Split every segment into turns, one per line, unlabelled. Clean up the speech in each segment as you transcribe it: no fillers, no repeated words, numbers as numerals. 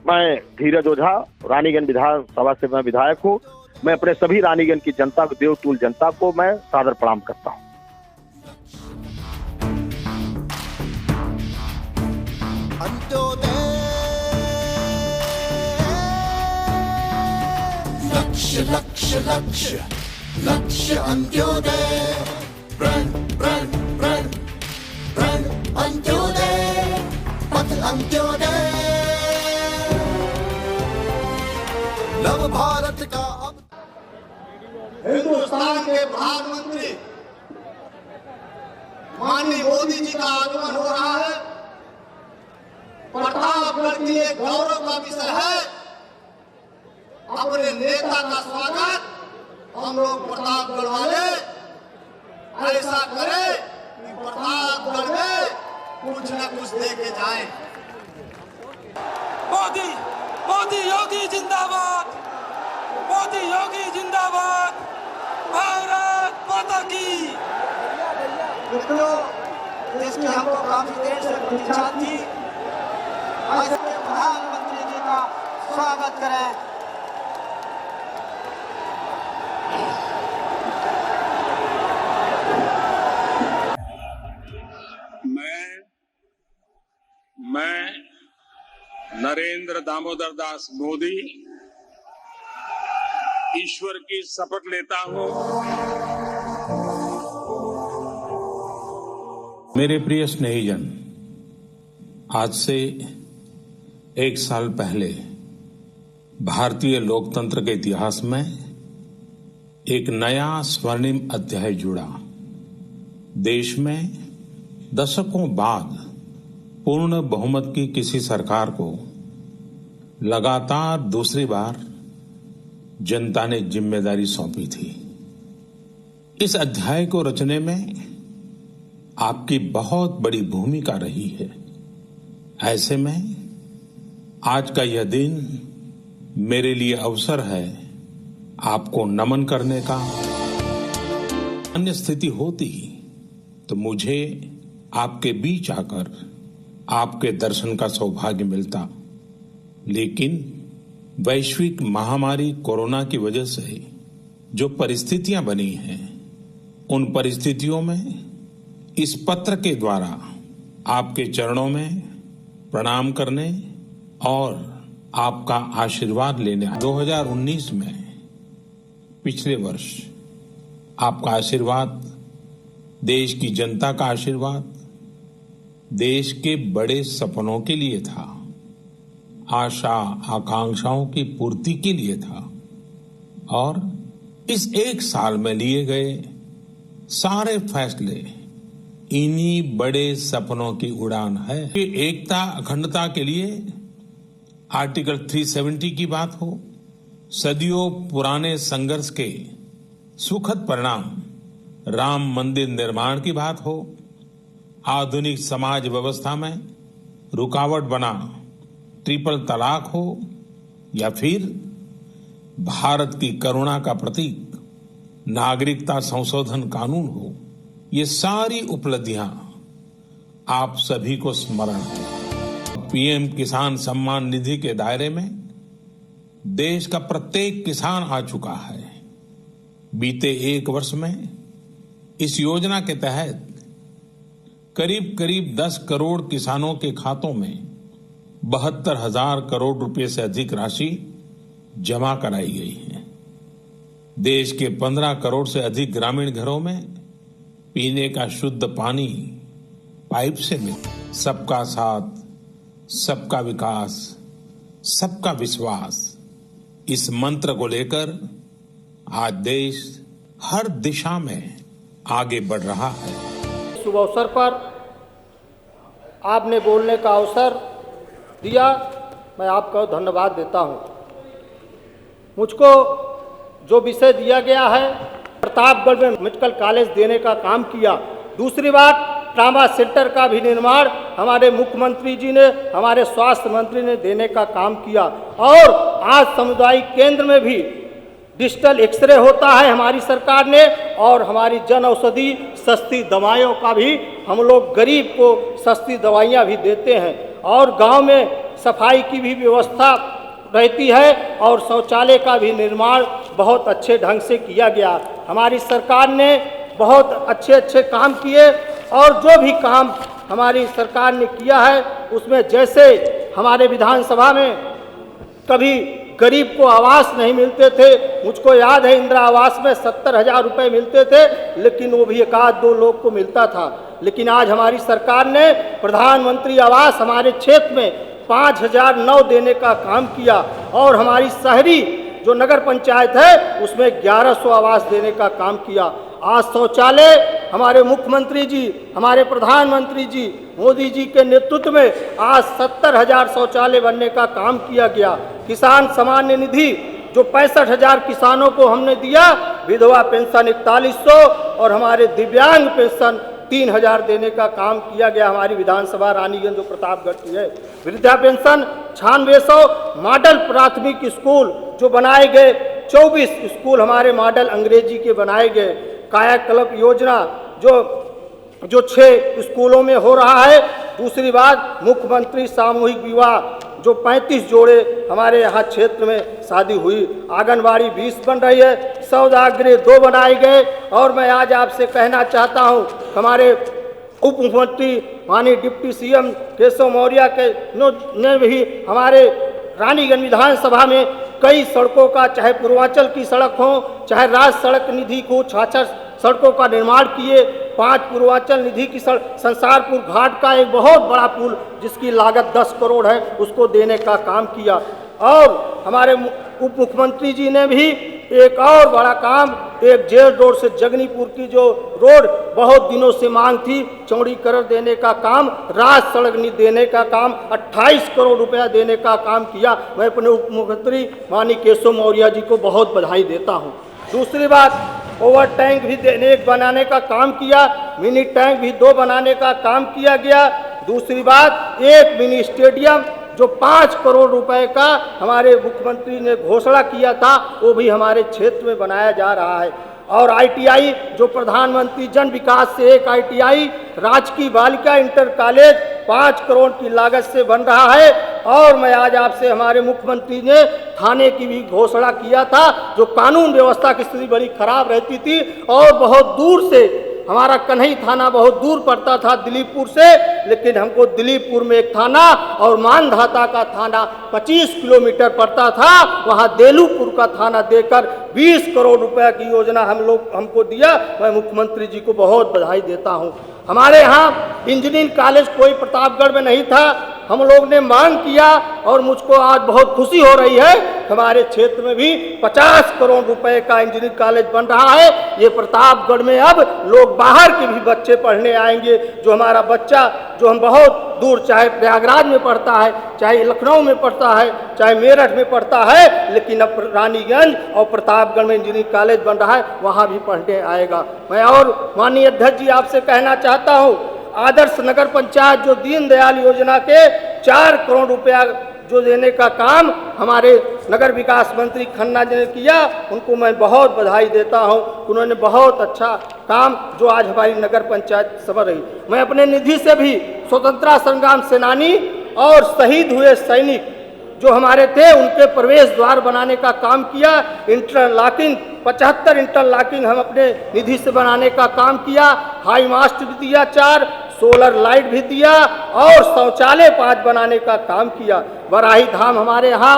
मैं धीरज ओझा, रानीगंज विधानसभा से मैं विधायक हूँ। मैं अपने सभी रानीगंज की जनता को, देवतुल जनता को मैं सादर प्रणाम करता हूँ।
लक्ष्य लक्ष्य लक्ष्य लक्ष्य अंत्योदय, प्रण प्रण प्रण प्रण अंत्योदय, पथ अंत्योदय, नव भारत का अब हिंदुस्तान के प्रधानमंत्री माननीय मोदी जी का आगमन हो रहा है। प्रतापगढ़ के लिए गौरव का विषय है। अपने नेता का स्वागत हम लोग प्रतापगढ़ वाले ऐसा करें कि प्रतापगढ़ में कुछ न कुछ दे के जाए।
मोदी मोदी योगी जिंदाबाद, मोदी योगी जिंदाबाद, भारत माता की।
मित्रों, जिसकी हमको काफी देर से प्रतीक्षा थी, ऐसे प्रधानमंत्री जी का स्वागत करें।
मैं नरेंद्र दामोदर दास मोदी ईश्वर की शपथ लेता हूं।
मेरे प्रिय स्नेहीजन, आज से 1 साल पहले भारतीय लोकतंत्र के इतिहास में एक नया स्वर्णिम अध्याय जुड़ा। देश में दशकों बाद पूर्ण बहुमत की किसी सरकार को लगातार दूसरी बार जनता ने जिम्मेदारी सौंपी थी। इस अध्याय को रचने में आपकी बहुत बड़ी भूमिका रही है। ऐसे में आज का यह दिन मेरे लिए अवसर है आपको नमन करने का। अन्य स्थिति होती तो मुझे आपके बीच आकर आपके दर्शन का सौभाग्य मिलता, लेकिन वैश्विक महामारी कोरोना की वजह से जो परिस्थितियां बनी हैं, उन परिस्थितियों में इस पत्र के द्वारा आपके चरणों में प्रणाम करने और आपका आशीर्वाद लेने 2019 में पिछले वर्ष आपका आशीर्वाद, देश की जनता का आशीर्वाद देश के बड़े सपनों के लिए था, आशा आकांक्षाओं की पूर्ति के लिए था। और इस 1 साल में लिए गए सारे फैसले इन्हीं बड़े सपनों की उड़ान है। एकता अखंडता के लिए आर्टिकल 370 की बात हो, सदियों पुराने संघर्ष के सुखद परिणाम राम मंदिर निर्माण की बात हो, आधुनिक समाज व्यवस्था में रुकावट बना ट्रिपल तलाक हो, या फिर भारत की करुणा का प्रतीक नागरिकता संशोधन कानून हो, ये सारी उपलब्धियां आप सभी को स्मरण है। पीएम किसान सम्मान निधि के दायरे में देश का प्रत्येक किसान आ चुका है। बीते 1 वर्ष में इस योजना के तहत करीब 10 करोड़ किसानों के खातों में 72,000 करोड़ रुपए से अधिक राशि जमा कराई गई है। देश के 15 करोड़ से अधिक ग्रामीण घरों में पीने का शुद्ध पानी पाइप से मिले। सबका साथ, सबका विकास, सबका विश्वास, इस मंत्र को लेकर आज देश हर दिशा में आगे बढ़ रहा है।
शुभ अवसर पर आपने बोलने का अवसर दिया, मैं आपका धन्यवाद देता हूं। मुझको जो विषय दिया गया है, प्रतापगढ़ में मेडिकल कॉलेज देने का काम किया। दूसरी बात, ट्रामा सेंटर का भी निर्माण हमारे मुख्यमंत्री जी ने, हमारे स्वास्थ्य मंत्री ने देने का काम किया। और आज सामुदायिक केंद्र में भी डिजिटल एक्सरे होता है हमारी सरकार ने, और हमारी जन औषधि सस्ती दवाइयों का भी हम लोग गरीब को सस्ती दवाइयाँ भी देते हैं। और गांव में सफाई की भी व्यवस्था रहती है और शौचालय का भी निर्माण बहुत अच्छे ढंग से किया गया। हमारी सरकार ने बहुत अच्छे अच्छे काम किए और जो भी काम हमारी सरकार ने किया है उसमें जैसे हमारे विधानसभा में कभी गरीब को आवास नहीं मिलते थे, मुझको याद है इंदिरा आवास में 70,000 रुपये मिलते थे, लेकिन वो भी 1-2 लोग को मिलता था। लेकिन आज हमारी सरकार ने प्रधानमंत्री आवास हमारे क्षेत्र में 5,009 देने का काम किया और हमारी शहरी जो नगर पंचायत है उसमें 1100 आवास देने का काम किया। आज शौचालय हमारे मुख्यमंत्री जी, हमारे प्रधानमंत्री जी मोदी जी के नेतृत्व में आज 70,000 शौचालय बनने का काम किया गया। किसान सम्मान निधि जो 65,000 किसानों को हमने दिया, विधवा पेंशन 4100 और हमारे दिव्यांग पेंशन 3,000 देने का काम किया गया। हमारी विधानसभा रानीगंज जो प्रतापगढ़ की है, वृद्धा पेंशन 9600, मॉडल प्राथमिक स्कूल जो बनाए गए, 24 स्कूल हमारे मॉडल अंग्रेजी के बनाए गए। कायाकल्प योजना जो 6 स्कूलों में हो रहा है। दूसरी बात, मुख्यमंत्री सामूहिक विवाह जो 35 जोड़े हमारे यहाँ क्षेत्र में शादी हुई। आंगनबाड़ी 20 बन रही है, सौदागृह 2 बनाए गए। और मैं आज आपसे कहना चाहता हूँ, हमारे उप मुख्यमंत्री माननीय डिप्टी सीएम केशव मौर्य ने भी हमारे रानीगंज विधानसभा में कई सड़कों का, चाहे पूर्वांचल की सड़क हो, चाहे राज्य सड़क निधि को 66 सड़कों का निर्माण किए। 5 पूर्वांचल निधि की सड़क, संसारपुर घाट का एक बहुत बड़ा पुल जिसकी लागत 10 करोड़ है, उसको देने का काम किया। और हमारे उप मुख्यमंत्री जी ने भी एक और बड़ा काम, एक जेल रोड से जगनीपुर की जो रोड बहुत दिनों से मांग थी, चौड़ीकरण देने का काम, राज्य सड़क निधि देने का काम, 28 करोड़ रुपया देने का काम किया। मैं अपने उप मुख्यमंत्री माननीय केशव मौर्य जी को बहुत बधाई देता हूँ। दूसरी बात, ओवर टैंक भी बनाने का काम किया, मिनी टैंक भी 2 बनाने का काम किया गया। दूसरी बात, एक मिनी स्टेडियम जो 5 करोड़ रुपए का हमारे मुख्यमंत्री ने घोषणा किया था, वो भी हमारे क्षेत्र में बनाया जा रहा है। और ITI जो प्रधानमंत्री जन विकास से एक ITI राजकीय बालिका इंटर कॉलेज 5 करोड़ की लागत से बन रहा है। और मैं आज आपसे, हमारे मुख्यमंत्री ने थाने की भी घोषणा किया था, जो कानून व्यवस्था की स्थिति बड़ी खराब रहती थी और बहुत दूर से हमारा कन्हई थाना बहुत दूर पड़ता था दिलीपपुर से, लेकिन हमको दिलीपपुर में एक थाना और मानधाता का थाना 25 किलोमीटर पड़ता था, वहाँ देलूपुर का थाना देकर 20 करोड़ रुपए की योजना हमको दिया। मैं मुख्यमंत्री जी को बहुत बधाई देता हूँ। हमारे यहाँ इंजीनियरिंग कॉलेज कोई प्रतापगढ़ में नहीं था, हम लोग ने मांग किया और मुझको आज बहुत खुशी हो रही है, हमारे क्षेत्र में भी 50 करोड़ रुपए का इंजीनियरिंग कॉलेज बन रहा है। ये प्रतापगढ़ में अब लोग बाहर के भी बच्चे पढ़ने आएंगे। जो हमारा बच्चा, जो हम बहुत दूर, चाहे प्रयागराज में पढ़ता है, चाहे लखनऊ में पढ़ता है, चाहे मेरठ में पढ़ता है, लेकिन अब रानीगंज और प्रतापगढ़ में इंजीनियरिंग कॉलेज बन रहा है, वहाँ भी पढ़ने आएगा। मैं और माननीय अध्यक्ष जी आपसे कहना चाहता हूँ, आदर्श नगर पंचायत जो दीनदयाल योजना के 4 करोड़ रुपया जो देने का काम हमारे नगर विकास मंत्री खन्ना जी ने किया, उनको मैं बहुत बधाई देता हूं। उन्होंने बहुत अच्छा काम, जो आज हमारी नगर पंचायत संभल रही। मैं अपने निधि से भी स्वतंत्रता संग्राम सेनानी और शहीद हुए सैनिक जो हमारे थे, उनके प्रवेश द्वार बनाने का काम किया। इंटरलॉकिंग 75 इंटरलॉकिंग हम अपने निधि से बनाने का काम किया। हाई मास्ट भी दिया 4, सोलर लाइट भी दिया और शौचालय 5 बनाने का काम किया। बराही धाम हमारे यहाँ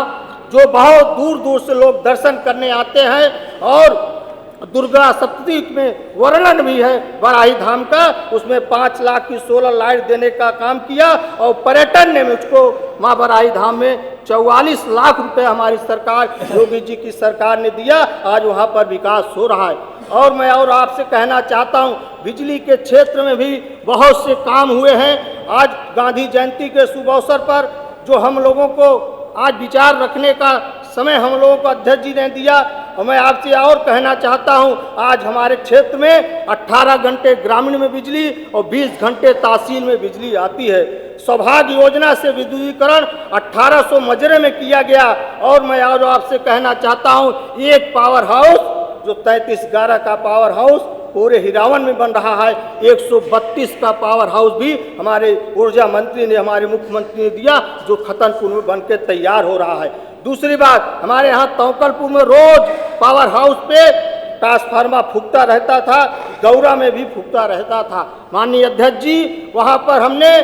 जो बहुत दूर दूर से लोग दर्शन करने आते हैं और दुर्गा सप्तशती में वर्णन भी है बराही धाम का, उसमें 5 लाख की सोलर लाइट देने का काम किया। और पर्यटन ने मुझको माँ बराही धाम में 44 लाख रुपए हमारी सरकार, योगी जी की सरकार ने दिया। आज वहाँ पर विकास हो रहा है। और मैं और आपसे कहना चाहता हूँ, बिजली के क्षेत्र में भी बहुत से काम हुए हैं। आज गांधी जयंती के शुभ अवसर पर जो हम लोगों को आज विचार रखने का समय हम लोगों को अध्यक्ष जी ने दिया, और मैं आपसे और कहना चाहता हूं, आज हमारे क्षेत्र में 18 घंटे ग्रामीण में बिजली और 20 घंटे तहसील में बिजली आती है। सौभाग्य योजना से विद्युतीकरण 1800 मजरे में किया गया। और मैं और आपसे कहना चाहता हूं, एक पावर हाउस जो 3311 का पावर हाउस पूरे हिरावन में बन रहा है। 132 का पावर हाउस भी हमारे ऊर्जा मंत्री ने, हमारे मुख्यमंत्री ने दिया, जो खतनपुर में बनके तैयार हो रहा है। दूसरी बात, हमारे यहाँ तौकलपुर में रोज पावर हाउस पे ट्रांसफार्मर फूकता रहता था, गौरा में भी फूकता रहता था। माननीय अध्यक्ष जी, वहाँ पर हमने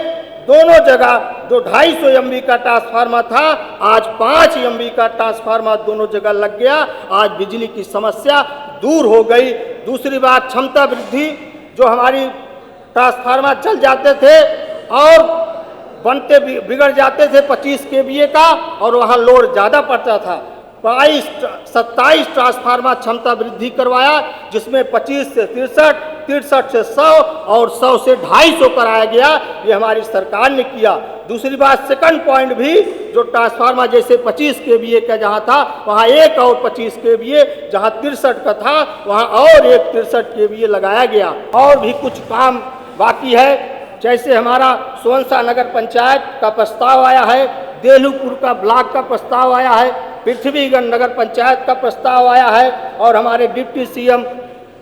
दोनों जगह जो 250 MV का ट्रांसफार्मर था, आज 5 MV का ट्रांसफार्मर दोनों जगह लग गया। आज बिजली की समस्या दूर हो गई। दूसरी बात, क्षमता वृद्धि, जो हमारी ट्रांसफार्मर चल जाते थे और बनते बिगड़ जाते थे 25 kVA का, और वहाँ लोड ज़्यादा पड़ता था। 27 ट्रांसफार्मर क्षमता वृद्धि करवाया, जिसमें 25 से 63, 63 से 100 और 100 से 250 कराया गया। ये हमारी सरकार ने किया। दूसरी बात, सेकंड पॉइंट भी, जो ट्रांसफार्मर जैसे 25 kVA का जहाँ था, वहाँ एक और 25 kVA, जहाँ 63 का था वहाँ और एक 63 kVA लगाया गया। और भी कुछ काम बाकी है, जैसे हमारा सोनसा नगर पंचायत का प्रस्ताव आया है, देलूपुर का ब्लॉक का प्रस्ताव आया है, पृथ्वीगंज नगर पंचायत का प्रस्ताव आया है, और हमारे डिप्टी CM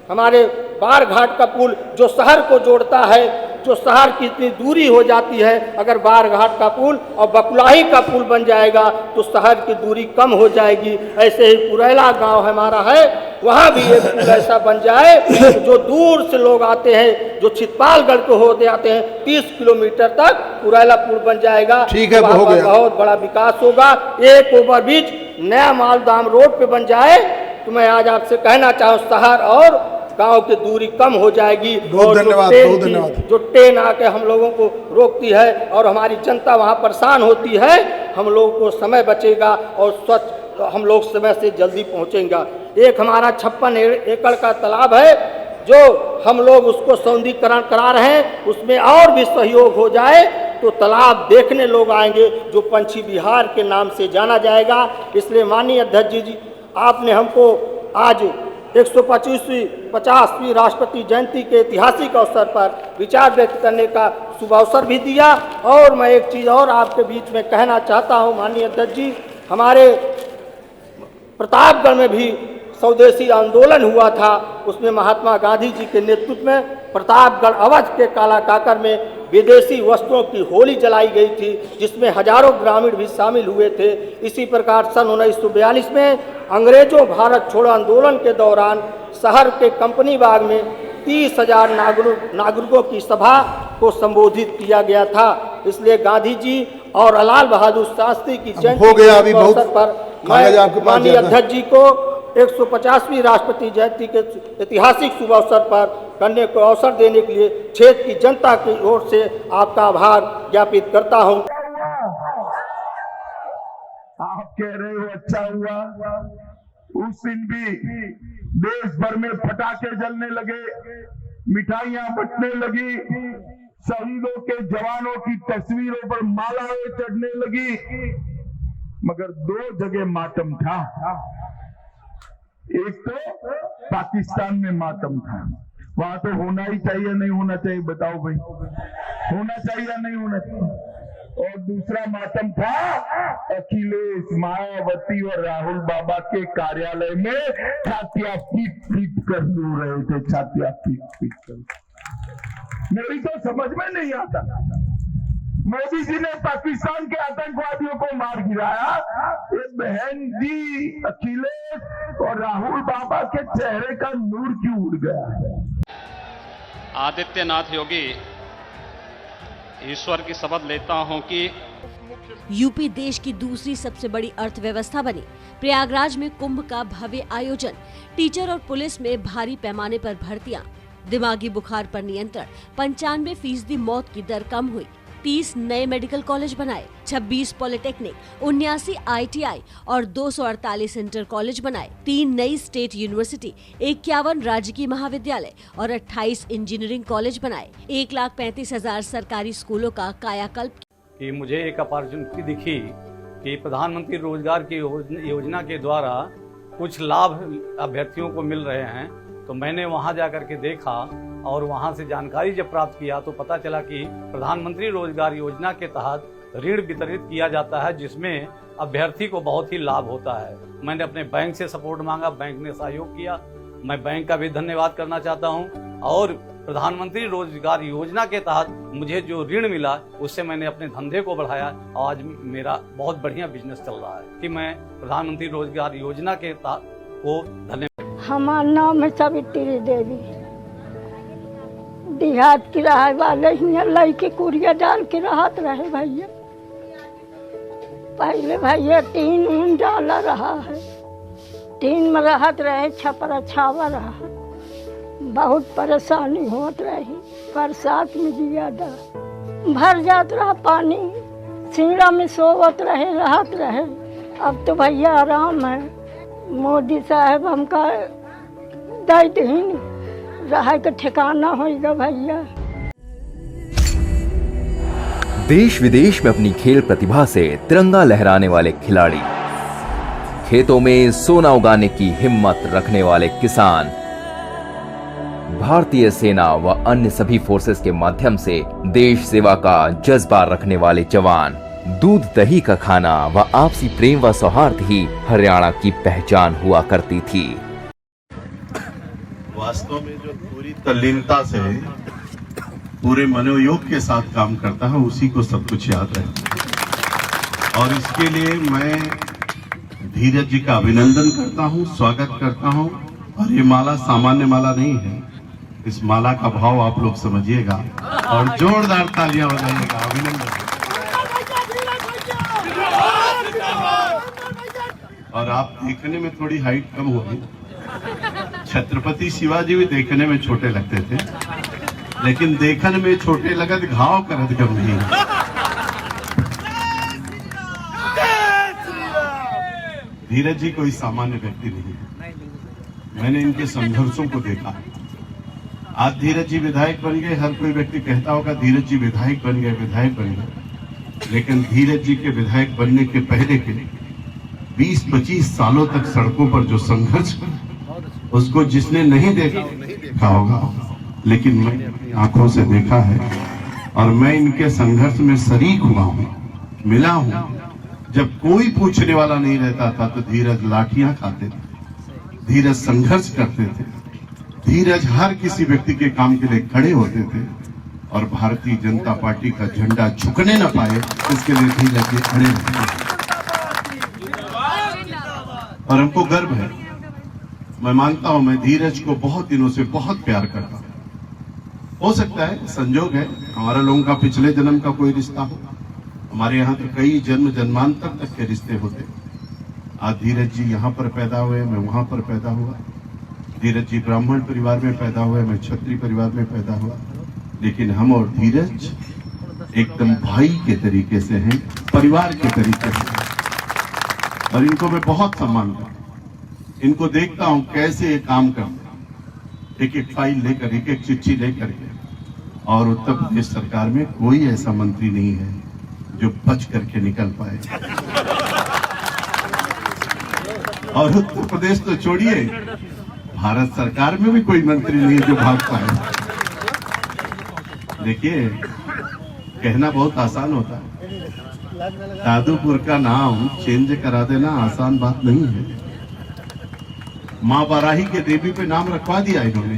हमारे बारघाट का पुल जो शहर को जोड़ता है, जो शहर की इतनी दूरी हो जाती है, अगर बारघाट का पुल और बकुलाही का पुल बन जाएगा तो शहर की दूरी कम हो जाएगी। ऐसे ही पुरैला गांव हमारा है, वहाँ भी एक पुल ऐसा बन जाए, जो दूर से लोग आते हैं, जो चितपालगढ़ को होते आते हैं, 30 किलोमीटर तक पुरैला पुल बन जाएगा।
ठीक है, हो गया।
बहुत बड़ा विकास होगा। एक ओवरब्रिज नया मालदाम रोड पे बन जाए तो मैं आज आपसे कहना चाहूँ, शहर और गांव की दूरी कम हो जाएगी।
बहुत धन्यवाद, बहुत धन्यवाद।
जो ट्रेन आके हम लोगों को रोकती है और हमारी जनता वहाँ परेशान होती है, हम लोगों को समय बचेगा और स्वच्छ हम लोग समय से जल्दी पहुँचेंगे। एक हमारा 56 एकड़ का तालाब है, जो हम लोग उसको सौंदर्यीकरण करा रहे हैं, उसमें और भी सहयोग हो जाए तो तालाब देखने लोग आएंगे, जो पंछी विहार के नाम से जाना जाएगा। इसलिए माननीय अध्यक्ष जी, आपने हमको आज 150वीं राष्ट्रपति जयंती के ऐतिहासिक अवसर पर विचार व्यक्त करने का शुभ अवसर भी दिया। और मैं एक चीज़ और आपके बीच में कहना चाहता हूँ माननीय अध्यक्ष जी, हमारे प्रतापगढ़ में भी स्वदेशी आंदोलन हुआ था, उसमें महात्मा गांधी जी के नेतृत्व में प्रतापगढ़ अवध के काला काकर में विदेशी वस्तुओं की होली जलाई गई थी, जिसमें हजारों ग्रामीण भी शामिल हुए थे। इसी प्रकार सन 1942 में अंग्रेजों भारत छोड़ो आंदोलन के दौरान शहर के कंपनी बाग में 30,000 नागरिकों की सभा को संबोधित किया गया था। इसलिए गांधी जी और लाल बहादुर शास्त्री की जयंती के अवसर पर मैं माननीय अध्यक्ष जी को 150वीं राष्ट्रपति जयंती के ऐतिहासिक शुभ अवसर पर करने को अवसर देने के लिए क्षेत्र की जनता की ओर से आपका आभार ज्ञापित करता हूं।
आप कह रहे हो अच्छा हुआ, उस दिन भी देश भर में पटाखे जलने लगे, मिठाइयां बंटने लगी, शहीदों के जवानों की तस्वीरों पर मालाएं चढ़ने लगी, मगर 2 जगह मातम था। एक तो पाकिस्तान में मातम था, वहां तो होना ही चाहिए, नहीं होना चाहिए, बताओ भाई, होना चाहिए या नहीं होना चाहिए। और दूसरा मातम था अखिलेश, मायावती और राहुल बाबा के कार्यालय में छातियां पीट पीट कर रो रहे थे, छातियां पीट पीट कर। मेरी तो समझ में नहीं आता, मोदी जी ने पाकिस्तान के आतंकवादियों को मार गिराया, ये बहन जी अखिलेश और राहुल बाबा के चेहरे का नूर क्यों उड़ गया है।
आदित्यनाथ योगी, ईश्वर की शपथ लेता हूं कि
यूपी देश की दूसरी सबसे बड़ी अर्थव्यवस्था बनी। प्रयागराज में कुंभ का भव्य आयोजन, टीचर और पुलिस में भारी पैमाने पर भर्तियां, दिमागी बुखार पर नियंत्रण, 95% मौत की दर कम हुई, 30 नए मेडिकल कॉलेज बनाए, 26 पॉलिटेक्निक, 79 ITI और 248 इंटर कॉलेज बनाए, 3 नई स्टेट यूनिवर्सिटी, 51 राजकीय महाविद्यालय और 28 इंजीनियरिंग कॉलेज बनाए, 1,35,000 सरकारी स्कूलों का कायाकल्प।
कि मुझे एक अपॉर्चुनिटी दिखी कि प्रधानमंत्री रोजगार की योजना के द्वारा कुछ लाभ अभ्यर्थियों को मिल रहे हैं, तो मैंने वहां जाकर के देखा और वहां से जानकारी जब प्राप्त किया तो पता चला कि प्रधानमंत्री रोजगार योजना के तहत ऋण वितरित किया जाता है, जिसमें अभ्यर्थी को बहुत ही लाभ होता है। मैंने अपने बैंक से सपोर्ट मांगा, बैंक ने सहयोग किया मैं बैंक का भी धन्यवाद करना चाहता हूं और प्रधानमंत्री रोजगार योजना के तहत मुझे जो ऋण मिला उससे मैंने अपने धंधे को बढ़ाया और आज मेरा बहुत बढ़िया बिजनेस चल रहा है कि मैं प्रधानमंत्री रोजगार योजना के तहत को धन्यवाद।
हमारा नाम है सावित्री देवी, देहात की रहा वाले ही लड़के कुरिया डाल के रहत रहे भैया। पहले भैया टीन डाला रहा है, टीन में रहत रहे, छपरा छावा रहा, बहुत परेशानी होत रही। बरसात में ज्यादा भर जात रहा पानी, सीढ़ा में सोवत रहे, रहत रहे। अब तो भैया आराम है, मोदी साहब हमका दैतहीन रहा के ठिकाना होगा भैया।
देश विदेश में अपनी खेल प्रतिभा से तिरंगा लहराने वाले खिलाड़ी, खेतों में सोना उगाने की हिम्मत रखने वाले किसान, भारतीय सेना व अन्य सभी फोर्सेस के माध्यम से देश सेवा का जज्बा रखने वाले जवान, दूध दही का खाना व आपसी प्रेम व सौहार्द ही हरियाणा की पहचान हुआ करती थी।
वास्तव में जो पूरी तल्लीनता से पूरे मनोयोग के साथ काम करता है उसी को सब कुछ याद रहता है। और इसके लिए मैं धीरज जी का अभिनंदन करता हूं, स्वागत करता हूं। और ये माला सामान्य माला नहीं है, इस माला का भाव आप लोग समझिएगा और जोरदार तालियां बजाइएगा। अभिनंदन। और आप देखने में थोड़ी हाइट कम होगी, छत्रपति शिवाजी भी देखने में छोटे लगते थे, लेकिन देखने में छोटे लगत घाव करत गंभीर। धीरज जी कोई सामान्य व्यक्ति नहीं है, मैंने इनके संघर्षों को देखा। आज धीरज जी विधायक बन गए, हर कोई व्यक्ति कहता होगा धीरज जी विधायक बन गए, विधायक बन गए, लेकिन धीरज जी के विधायक बनने के पहले के 20-25 सालों तक सड़कों पर जो संघर्ष उसको जिसने नहीं देखा होगा, लेकिन मैंने अपनी आंखों से देखा है और मैं इनके संघर्ष में शरीक हुआ हूं, मिला हूं। जब कोई पूछने वाला नहीं रहता था तो धीरज लाठियां खाते थे, धीरज संघर्ष करते थे, धीरज हर किसी व्यक्ति के काम के लिए खड़े होते थे और भारतीय जनता पार्टी का झंडा झुकने न पाए इसके लिए धीरज जी खड़े रहते थे। और हमको गर्व है, मैं मानता हूं मैं धीरज को बहुत दिनों से बहुत प्यार करता हूं। हो सकता है संजोग है हमारा लोगों का पिछले जन्म का कोई रिश्ता हो, हमारे यहाँ तो कई जन्म जन्मांतर तक के रिश्ते होते। आज धीरज जी यहाँ पर पैदा हुए, मैं वहां पर पैदा हुआ। धीरज जी ब्राह्मण परिवार में पैदा हुए, मैं क्षत्रिय परिवार में पैदा हुआ, लेकिन हम और धीरज एकदम भाई के तरीके से हैं, परिवार के तरीके से। और इनको मैं बहुत सम्मान करता हूं, इनको देखता हूं कैसे ये काम करते, एक एक फाइल लेकर, एक एक चिट्ठी लेकर के। और उत्तर प्रदेश सरकार में कोई ऐसा मंत्री नहीं है जो बच करके निकल पाए। और उत्तर प्रदेश तो छोड़िए, भारत सरकार में भी कोई मंत्री नहीं है जो भाग पाए। देखिए, कहना बहुत आसान होता है, दादूपुर का नाम चेंज करा देना आसान बात नहीं है। मां बाराही के देवी पे नाम रखवा दिया इन्होंने,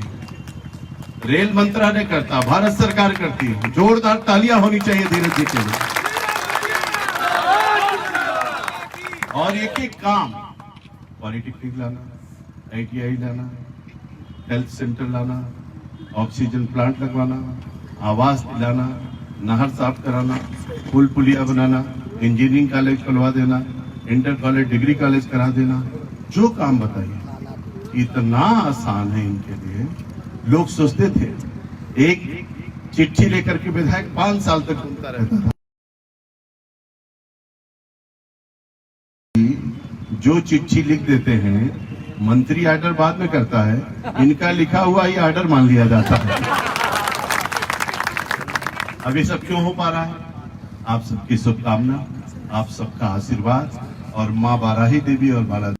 रेल मंत्रालय करता, भारत सरकार करती है। जोरदार तालियां होनी चाहिए धीरज जी के लिए। और एक एक काम, पॉलिटेक्निक लाना, ITI लाना, हेल्थ सेंटर लाना, ऑक्सीजन प्लांट लगवाना, आवास दिलाना, नहर साफ कराना, पुल पुलिया बनाना, इंजीनियरिंग कॉलेज खुलवा देना, इंटर कॉलेज डिग्री कॉलेज करा देना, जो काम बताइए इतना आसान है इनके लिए। लोग सोचते थे एक चिट्ठी लेकर के विधायक 5 साल तक घूमता रहता था। जो चिट्ठी लिख देते हैं मंत्री ऑर्डर बाद में करता है, इनका लिखा हुआ ही ऑर्डर मान लिया जाता है। अब ये सब क्यों हो पा रहा है? आप सबकी शुभकामना, आप सबका आशीर्वाद और मां बाराही देवी और बाला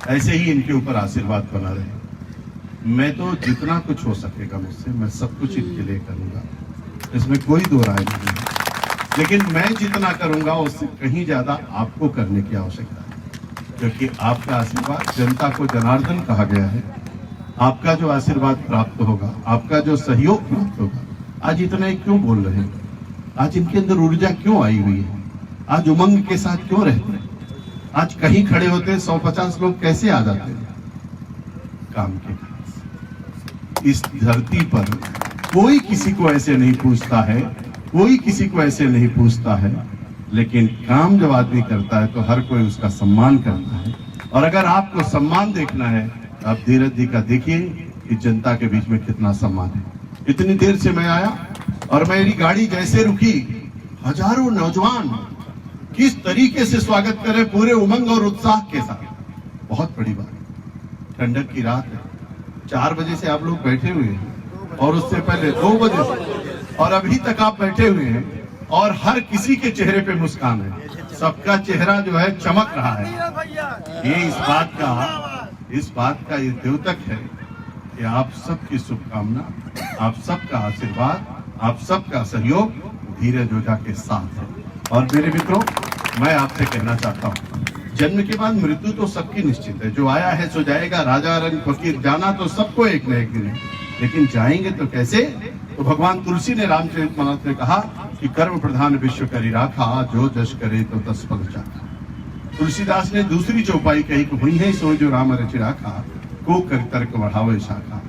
ऐसे ही इनके ऊपर आशीर्वाद बना रहे। मैं तो जितना कुछ हो सकेगा मुझसे मैं सब कुछ इनके लिए करूंगा, इसमें कोई दो राय नहीं है। लेकिन मैं जितना करूंगा उससे कहीं ज्यादा आपको करने की आवश्यकता है। क्योंकि आपका आशीर्वाद, जनता को जनार्दन कहा गया है, आपका जो आशीर्वाद प्राप्त होगा, आपका जो सहयोग प्राप्त होगा, आज इतना क्यों बोल रहे हैं? आज इनके अंदर ऊर्जा क्यों आई हुई है? आज उमंग के साथ क्यों रहते हैं? आज कहीं खड़े होते 150 लोग कैसे आ जाते हैं? काम के कारण। इस धरती पर कोई किसी को ऐसे नहीं पूछता है, कोई किसी को ऐसे नहीं पूछता है, लेकिन काम जब आदमी करता है तो हर कोई उसका सम्मान करता है। और अगर आपको सम्मान देखना है तो आप धीरज जी का देखिए कि जनता के बीच में कितना सम्मान है। इतनी देर से मैं आया और मेरी गाड़ी जैसे रुकी, हजारों नौजवान किस तरीके से स्वागत करें, पूरे उमंग और उत्साह के साथ। बहुत बड़ी बात। ठंडक की रात है, 4 बजे से आप लोग बैठे हुए हैं और उससे पहले 2 बजे से, और अभी तक आप बैठे हुए हैं और हर किसी के चेहरे पे मुस्कान है। सबका चेहरा जो है चमक रहा है। ये इस बात का ये द्योतक है कि आप सबकी शुभकामना, आप सबका आशीर्वाद, आप सबका सहयोग धीरज ओझा के साथ है। और मेरे मित्रों, मैं आपसे कहना चाहता हूँ, जन्म के बाद मृत्यु तो सबकी निश्चित है। जो आया है सो जाएगा, राजा रंग फकीर, जाना तो सबको एक न एक दिन है, लेकिन जाएंगे तो कैसे? तो भगवान तुलसी ने रामचरितमानस में कहा कि कर्म प्रधान विश्व करी राखा, जो जश करे तो तस फल चाखा। तुलसीदास ने दूसरी चौपाई कही कि हुई है सो जो राम रचि राखा, को कर तर्क बढ़ावे शाखा।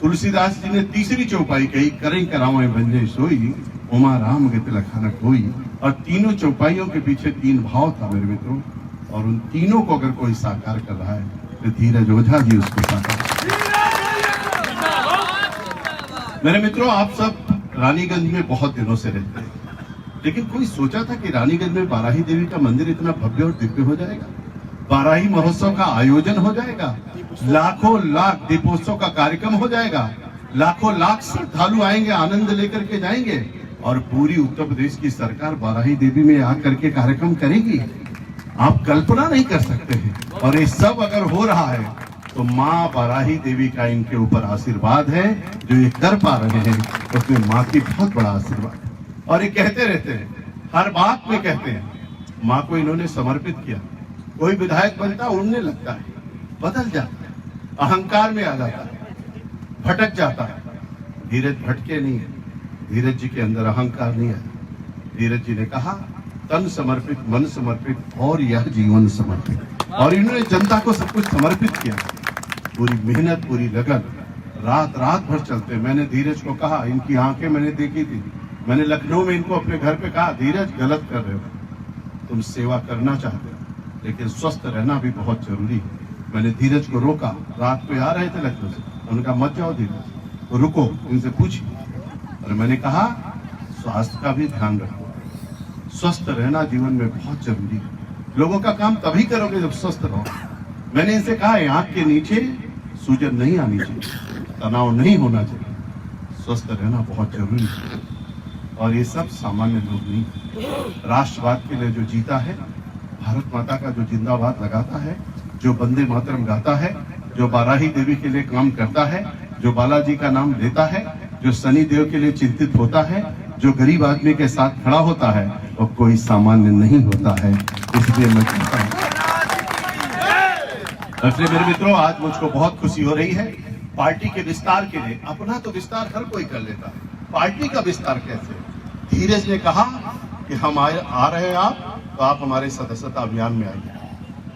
तुलसीदास जी ने तीसरी चौपाई कही, करें करावे बंजे सोई, उमा राम गति लखाना कोई। और तीनों चौपाइयों के पीछे 3 भाव था मेरे मित्रों, और उन तीनों को अगर कोई साकार कर रहा है तो धीरज ओझा जी उसको साकार। मेरे मित्रों, आप सब रानीगंज में बहुत दिनों से रहते हैं, लेकिन कोई सोचा था कि रानीगंज में बाराही देवी का मंदिर इतना भव्य और दिव्य हो जाएगा? बाराही महोत्सव का आयोजन हो जाएगा, लाखों लाख दीपोत्सव का कार्यक्रम हो जाएगा, लाखों लाख श्रद्धालु आएंगे, आनंद लेकर के जाएंगे, और पूरी उत्तर प्रदेश की सरकार बाराही देवी में आकर के कार्यक्रम करेगी। आप कल्पना नहीं कर सकते हैं। और ये सब अगर हो रहा है तो माँ बाराही देवी का इनके ऊपर आशीर्वाद है। जो ये कर पा रहे हैं उसमें माँ की बहुत बड़ा आशीर्वाद है। और ये कहते रहते हैं, हर बात में कहते हैं, माँ को इन्होंने समर्पित किया। कोई विधायक बनता, उड़ने लगता है, बदल जाता है, अहंकार में आ जाता है, भटक जाता है। धीरज भटके नहीं है, धीरज जी के अंदर अहंकार नहीं है। धीरज जी ने कहा, तन समर्पित, मन समर्पित और यह जीवन समर्पित। और इन्होंने जनता को सब कुछ समर्पित किया, पूरी मेहनत, पूरी लगन, रात रात भर चलते। मैंने धीरज को कहा, इनकी आंखें मैंने देखी थी, मैंने लखनऊ में इनको अपने घर पे कहा, धीरज गलत कर रहे हो, तुम सेवा करना चाहते हो लेकिन स्वस्थ रहना भी बहुत जरूरी है। मैंने धीरज को रोका, रात को आ रहे थे लखनऊ से, उनका मत जाओ धीरज, तो रुको, इनसे पूछिए। और मैंने कहा, स्वास्थ्य का भी ध्यान रखो, स्वस्थ रहना जीवन में बहुत जरूरी है। लोगों का काम तभी करोगे जब स्वस्थ रहो। मैंने इनसे कहा, आंख के नीचे सूजन नहीं आनी चाहिए, तनाव नहीं होना चाहिए, स्वस्थ रहना बहुत जरूरी है। और ये सब सामान्य लोग नहीं, राष्ट्रवाद के लिए जो जीता है, भारत माता का जो जिंदाबाद लगाता है, जो वंदे मातरम गाता है, जो बाराही देवी के लिए काम करता है, जो बालाजी का नाम लेता है, जो शनि देव के लिए चिंतित होता है, जो गरीब आदमी के साथ खड़ा होता है, वो कोई सामान्य नहीं होता है। इसलिए मैं कहता हूँ, इसलिए मेरे मित्रों, आज मुझको बहुत खुशी हो रही है। पार्टी के विस्तार के लिए, अपना तो विस्तार हर कोई कर लेता है, पार्टी का विस्तार कैसे? धीरज ने कहा कि हम आ रहे हैं आप, तो आप हमारे सदस्यता अभियान में आइए।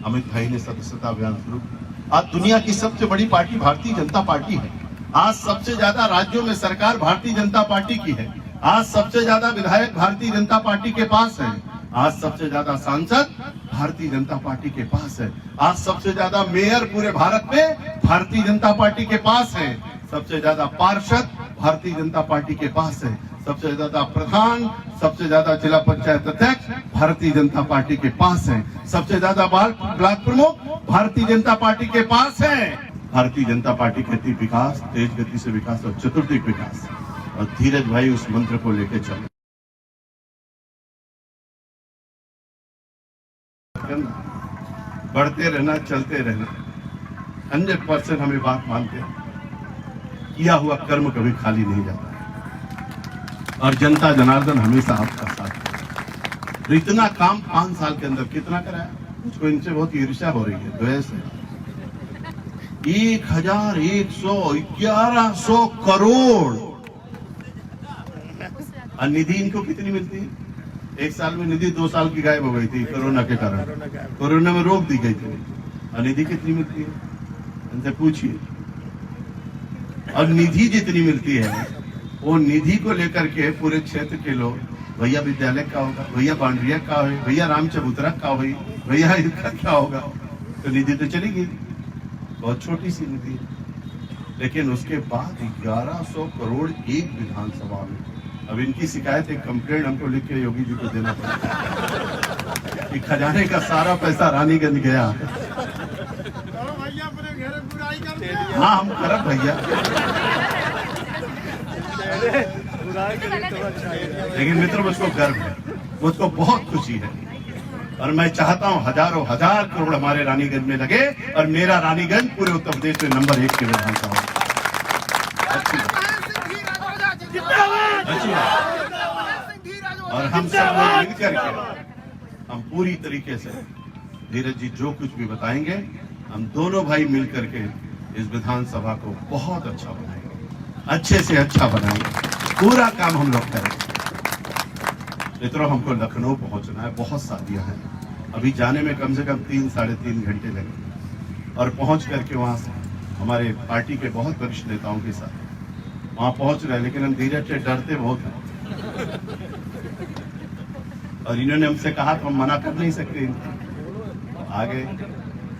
अमित भाई ने सदस्यता अभियान शुरू किया। आज दुनिया की सबसे बड़ी पार्टी भारतीय जनता पार्टी है। आज सबसे ज्यादा राज्यों में सरकार भारतीय जनता पार्टी की है। आज सबसे ज्यादा विधायक भारतीय जनता पार्टी के पास है। आज सबसे ज्यादा सांसद भारतीय जनता पार्टी के पास है। आज सबसे ज्यादा मेयर पूरे भारत में भारतीय जनता पार्टी के पास है। सबसे ज्यादा पार्षद भारतीय जनता पार्टी के पास है। सबसे ज्यादा प्रधान, सबसे ज्यादा जिला पंचायत अध्यक्ष भारतीय जनता पार्टी के पास है। सबसे ज्यादा ब्लॉक प्रमुख भारतीय जनता पार्टी के पास है। भारतीय जनता पार्टी कहती विकास, तेज गति से विकास और चतुर्दिक विकास, और धीरज भाई उस मंत्र को लेके चले। बढ़ते रहना, चलते रहना, 100% हमें बात मानते हैं। किया हुआ कर्म कभी खाली नहीं जाता, और जनता जनार्दन हमेशा आपका साथ है। इतना काम 5 साल के अंदर कितना कराया? मुझको इनसे बहुत ईर्ष्या हो रही है, द्वेष है। 1111 करोड़ और निधि इनको कितनी मिलती है? एक साल में निधि 2 साल की गायब हो गई थी कोरोना के कारण, कोरोना में रोक दी गई थी। और निधि कितनी मिलती है इनसे पूछिए। और निधि जितनी मिलती है वो निधि को लेकर के पूरे क्षेत्र के लोग, भैया विद्यालय का होगा, भैया बांड्रिया का हो, भैया राम चबूतरा का हो, भैया इनका क्या होगा, तो निधि तो चली गई, बहुत छोटी सी निधि। लेकिन उसके बाद 1100 करोड़ एक विधानसभा में। अब इनकी शिकायत, एक कंप्लेंट हमको लिख के योगी जी को देना पड़ेगा कि खजाने का सारा पैसा रानीगंज गया। हाँ हम करब भैया, लेकिन मित्रों मुझको गर्व है, मुझको बहुत खुशी है और मैं चाहता हूं हजारों हजार करोड़ हमारे रानीगंज में लगे और मेरा रानीगंज पूरे उत्तर प्रदेश में नंबर 1 के विधानसभा। और हम सब लोग मिलकर के हम पूरी तरीके से, धीरज जी जो कुछ भी बताएंगे, हम दोनों भाई मिलकर के इस विधानसभा को बहुत अच्छा बनाएंगे, अच्छे से अच्छा बनाएंगे, पूरा काम हम लोग करेंगे। मित्रों हमको लखनऊ पहुंचना है, बहुत शादियां हैं, अभी जाने में कम से कम 3-3.5 घंटे लगे और पहुंच करके वहां से हमारे पार्टी के बहुत वरिष्ठ नेताओं के साथ वहां पहुंच रहे हैं। लेकिन हम धीरज से डरते बहुत हैं और इन्होंने हमसे कहा तो हम मना कर नहीं सकते। आगे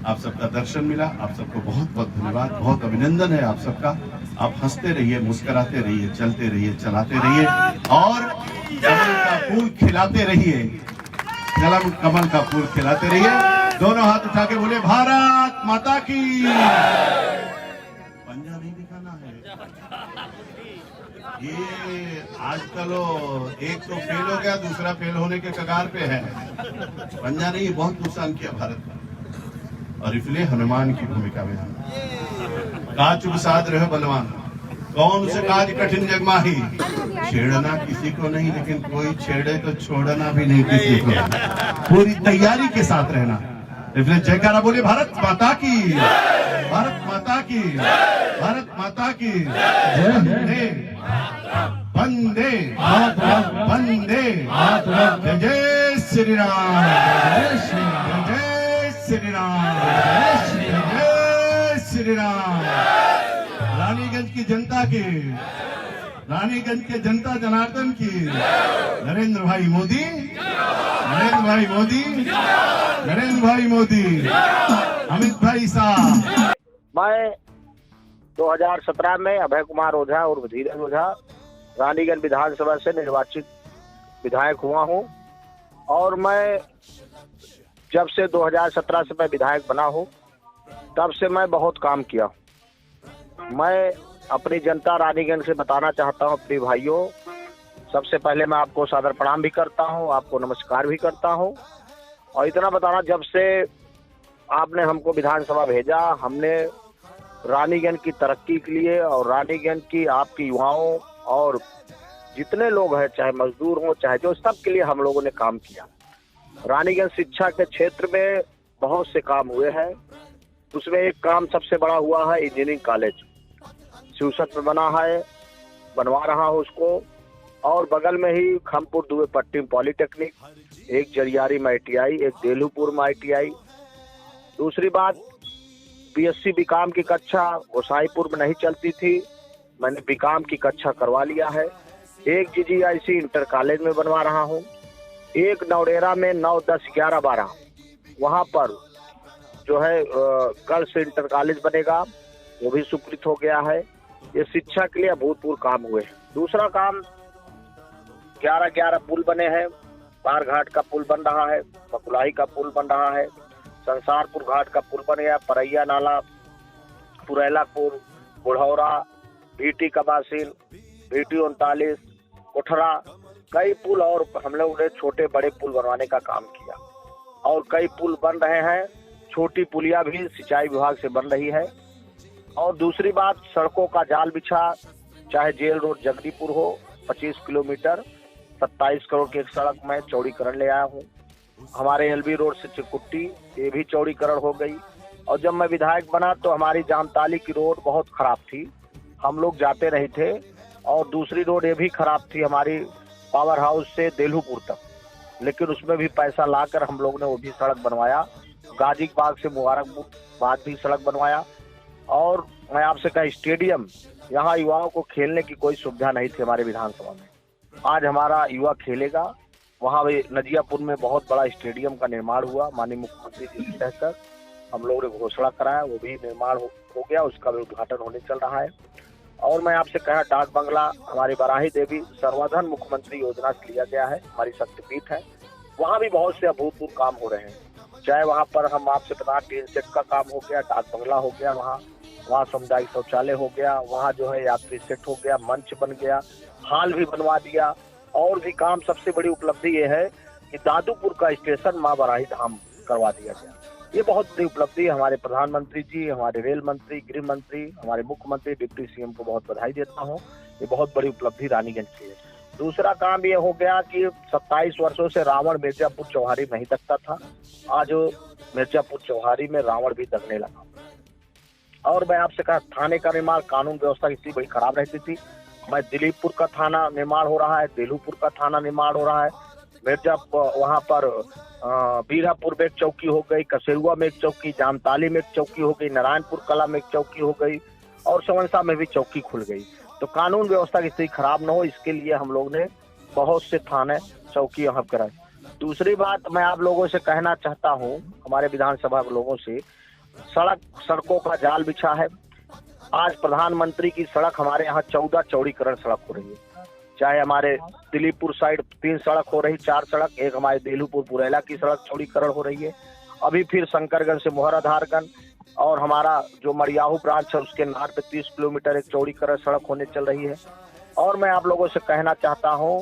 आप सबका दर्शन मिला, आप सबको बहुत बहुत धन्यवाद, बहुत अभिनंदन है आप सबका। आप हंसते रहिए, मुस्कुराते रहिए, चलते रहिए, चलाते रहिए और कमल का फूल खिलाते रहिए, कमल का फूल खिलाते रहिए। दोनों हाथ उठा के बोले भारत माता की। पंजा नहीं दिखाना है। ये आजकल एक तो फेल हो गया, दूसरा फेल होने के कगार पे है। पंजा नहीं, बहुत नुकसान किया भारत का और इसलिए हनुमान की भूमिका में हम काचुक साध रहे बलवान, कौन से काज कठिन जगमाही, छेड़ना किसी को नहीं, लेकिन कोई छेड़े तो छोड़ना भी नहीं किसी को, पूरी तैयारी के साथ रहना। इसलिए जयकारा बोले भारत माता की, भारत माता की, भारत माता की जय, वंदे वंदे, जय जय श्री राम, जय श्री राम, जय श्री राम। रानीगंज की जनता की, रानीगंज के जनता जनार्दन की, नरेंद्र भाई मोदी, नरेंद्र भाई मोदी, नरेंद्र भाई मोदी, अमित भाई साहब।
मैं 2017 में अभय कुमार ओझा और धीरज ओझा रानीगंज विधानसभा से निर्वाचित विधायक हुआ हूं और मैं जब से 2017 से मैं विधायक बना हूं तब से मैं बहुत काम किया। मैं अपनी जनता रानीगंज से बताना चाहता हूं, अपने भाइयों, सबसे पहले मैं आपको सादर प्रणाम भी करता हूं, आपको नमस्कार भी करता हूं और इतना बताना, जब से आपने हमको विधानसभा भेजा, हमने रानीगंज की तरक्की के लिए और रानीगंज की आपकी युवाओं और जितने लोग हैं, चाहे मजदूर हो चाहे जो, सब के लिए हम लोगों ने काम किया। रानीगंज शिक्षा के क्षेत्र में बहुत से काम हुए हैं, उसमें एक काम सबसे बड़ा हुआ है इंजीनियरिंग कॉलेज शिवसत में बना है, बनवा रहा हूँ उसको, और बगल में ही खमपुर दुबे पट्टी में पॉलिटेक्निक, एक जरियारी में ITI, एक देलूपुर में ITI। दूसरी बात, BSc बीकॉम की कक्षा गोसाईपुर में नहीं चलती थी, मैंने बीकॉम की कक्षा करवा लिया है। एक GGIC इंटर कॉलेज में बनवा रहा हूँ, एक नौडेरा में 9, 10, 11, 12 वहाँ पर जो है गर्ल्स इंटर कॉलेज बनेगा, वो भी स्वीकृत हो गया है। ये शिक्षा के लिए अभूतपूर्व काम हुए। दूसरा काम 11 पुल बने हैं, बार घाट का पुल बन रहा है, बकुलाई का पुल बन रहा है, संसारपुर घाट का पुल बन गया, परैया नाला, पुरैलापुर, बुढ़ौरा, VT कबासिन, VT 39, कोठरा, कई पुल और हम लोगों ने छोटे बड़े पुल बनवाने का काम किया और कई पुल बन रहे हैं। छोटी पुलिया भी सिंचाई विभाग से बन रही है। और दूसरी बात, सड़कों का जाल बिछा, चाहे जेल रोड जगदीपुर हो, 25 किलोमीटर 27 करोड़ की एक सड़क मैं चौड़ीकरण ले आया हूँ। हमारे एलबी रोड से चिरकुट्टी, ये भी चौड़ीकरण हो गई। और जब मैं विधायक बना तो हमारी जामताली की रोड बहुत खराब थी, हम लोग जाते नहीं थे। और दूसरी रोड ये भी खराब थी हमारी पावर हाउस से देलूपुर तक, लेकिन उसमें भी पैसा लाकर हम लोग ने वो भी सड़क बनवाया। गाजी बाग से मुबारकबाद भी सड़क बनवाया। और मैं आपसे कहा, स्टेडियम, यहाँ युवाओं को खेलने की कोई सुविधा नहीं थी हमारे विधानसभा में। आज हमारा युवा खेलेगा। वहाँ भी नजियापुर में बहुत बड़ा स्टेडियम का निर्माण हुआ, माननीय मुख्यमंत्री जी से कहकर हम लोगों ने घोषणा कराया, वो भी निर्माण हो गया, उसका भी उद्घाटन होने चल रहा है। और मैं आपसे कहा, डाक बंगला हमारी बराही देवी सर्वधन मुख्यमंत्री योजना से लिया गया है, हमारी शक्तिपीठ है। वहाँ भी बहुत से अभूतपूर्व काम हो रहे हैं। चाहे वहाँ पर हम आपसे बता, टीन सेट का काम हो गया, डाक बंगला हो गया, वहाँ सामुदायिक शौचालय हो गया, वहाँ जो है यात्री सेट हो गया, मंच बन गया, हाल भी बनवा दिया। और भी काम, सबसे बड़ी उपलब्धि ये है कि दादूपुर का स्टेशन माँ बराही धाम करवा दिया गया। ये बहुत बड़ी उपलब्धि है। हमारे प्रधानमंत्री जी, हमारे रेल मंत्री, गृह मंत्री, हमारे मुख्यमंत्री, डिप्टी सीएम को बहुत बधाई देता हूँ। ये बहुत बड़ी उपलब्धि रानीगंज की है। दूसरा काम ये हो गया कि 27 वर्षों से रावण मिर्जापुर चौहारी नहीं दगता था, आज मिर्जापुर चौहारी में रावण भी दगने लगा। और मैं आपसे कहा, थाने का निर्माण, कानून व्यवस्था इतनी बड़ी खराब रहती थी। मैं दिलीपपुर का थाना निर्माण हो रहा है, देलूपुर का थाना निर्माण हो रहा है, वहाँ पर बीरापुर में एक चौकी हो गई, कसेरुआ में एक चौकी, जामताली में एक चौकी हो गई, नारायणपुर कला में एक चौकी हो गई, और सवंसा में भी चौकी खुल गई। तो कानून व्यवस्था की स्थिति खराब न हो, इसके लिए हम लोग ने बहुत से थाने चौकी यहाँ कराए। दूसरी बात मैं आप लोगों से कहना चाहता हूँ, हमारे विधानसभा के लोगों से, सड़कों का जाल बिछा है। आज प्रधानमंत्री की सड़क हमारे यहाँ 14 चौड़ीकरण सड़क हो रही है। चाहे हमारे दिलीपुर साइड 3 सड़क हो रही, 4 सड़क, एक हमारे देलूपुर पुरेला की सड़क चौड़ीकरण हो रही है। अभी फिर शंकरगंज से मोहराधारगंज और हमारा जो मरियाहू ब्रांच है उसके नार पे 30 किलोमीटर एक चौड़ीकरण सड़क होने चल रही है। और मैं आप लोगों से कहना चाहता हूँ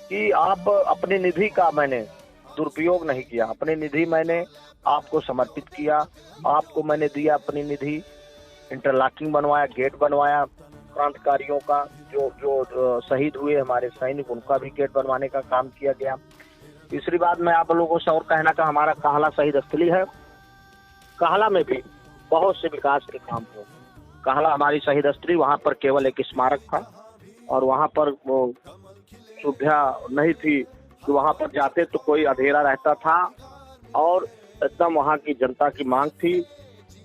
कि आप अपनी निधि का मैंने दुरुपयोग नहीं किया, अपनी निधि मैंने आपको समर्पित किया, आपको मैंने दिया अपनी निधि। इंटरलॉकिंग बनवाया, गेट बनवाया, क्रांतिकारियों का जो शहीद हुए हमारे सैनिक, उनका भी गेट बनवाने का काम किया गया। तीसरी बात मैं आप लोगों से और कहना का, हमारा काहला शहीद स्थली है, काहला में भी बहुत से विकास के काम हुए। काहला हमारी शहीद स्थली, वहाँ पर केवल एक स्मारक था और वहाँ पर वो सुविधा नहीं थी कि वहाँ पर जाते तो कोई अंधेरा रहता था, और एकदम वहाँ की जनता की मांग थी।